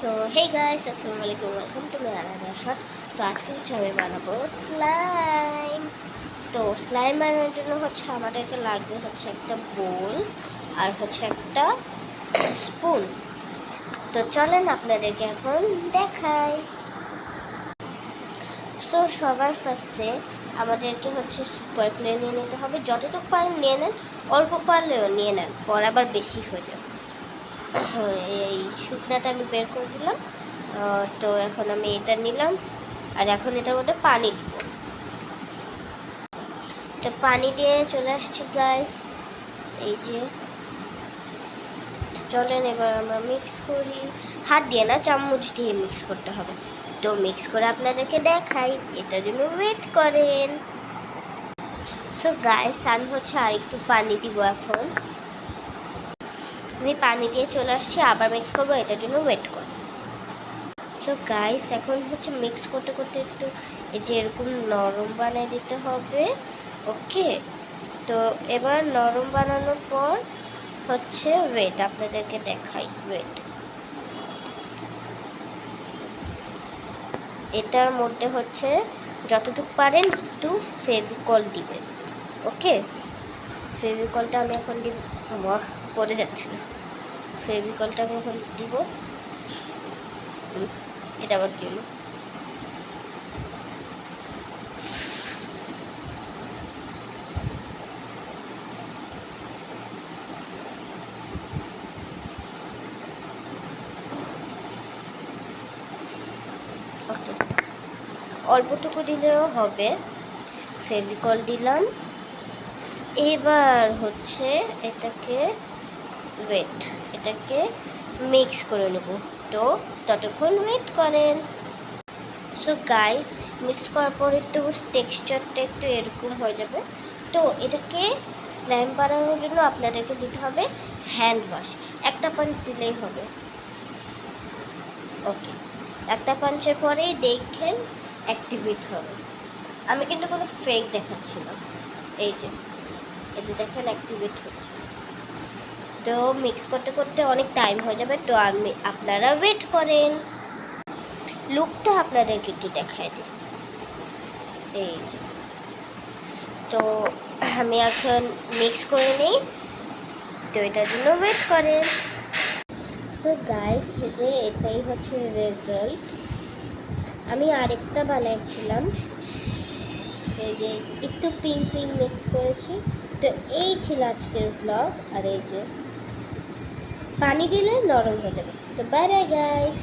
So hey guys, আসসালামু আলাইকুম, welcome to my another shot. তো আজকে আমি বানাবো স্লাইম। তো স্লাইম বানানোর জন্য আমাদেরকে লাগবে একটা বোল আর একটা স্পুন। তো চলেন আপনাদেরকে এখন দেখাই। সো সবার ফার্স্টে আমাদেরকে সুপার ক্লে নিয়ে নিতে হবে। যতটুকু পারেন নিয়ে নেন, অল্প পারলেও নিয়ে নেন, পর আবার বেশি হয়ে যাবে। এই শুকনাটা আমি বের করে দিলাম। তো এখন আমি এটা নিলাম, আর এখন এটার মধ্যে পানি দিব। তো পানি দিয়ে চলে আসছি গাইস, এই যে। চলেন এবার আমরা মিক্স করি। হাত দিয়ে না, চামচ দিয়ে মিক্স করতে হবে। তো মিক্স করে আপনাদেরকে দেখাই, এটার জন্য ওয়েট করেন। সো গাইস, আমি আর একটু পানি দিব। এখন আমি পানি দিয়ে চলে আসছি, আবার মিক্স করবো, এটার জন্য ওয়েট কর। সো গাইস, এখন মিক্স করতে করতে একটু এই যে এরকম নরম বানিয়ে দিতে হবে। ওকে, তো এবার নরম বানানোর পর ওয়েট আপনাদেরকে দেখাই। ওয়েট, এটার মধ্যে যতটুকু পারেন একটু ফেভিকল দিবেন। ওকে, ফেভিকলটা আমি এখন দিব। পড়ে যাচ্ছিল। ফেভিকলটা আমি এখন দিব। এটা আবার কি হলো? ওকে, অল্পটুকু দিলেও হবে। ফেভিকল দিলাম। এবার এটাকে মিক্স করে নেব। তো ততক্ষণ ওয়েট করেন। সো গাইস, মিক্স করার পর একটু টেক্সচারটা একটু এরকম হয়ে যাবে। তো এটাকে স্লাইম বানানোর জন্য আপনাদেরকে দিতে হবে হ্যান্ড ওয়াশ। একটা পাঞ্চ দিলেই হবে। ওকে, একটা পাঞ্চের পরেই দেখেন অ্যাক্টিভেট হবে। আমি কিন্তু কোনো ফেক দেখাচ্ছি না। এই যে দেখেন অ্যাক্টিভেট হচ্ছে। তো মিক্স করতে করতে অনেক টাইম হয়ে যাবে। তো আপনারা ওয়েট করেন। লুকটা আপনাদেরকে একটু দেখাই দিই। এই যে, তো আমি এখন মিক্স করে নিই। তো এটার জন্য ওয়েট করেন। সো গাইস, এই যে এটাই রেজাল্ট। আমি আরেকটা বানাইছিলাম, এই যে একটু পিঙ্ক মিক্স করেছি। তো এই ছিল আজকের ব্লগ। আর এই যে পানি দিলে নরম হয়ে যাবে। তো বাই বাই গাইস।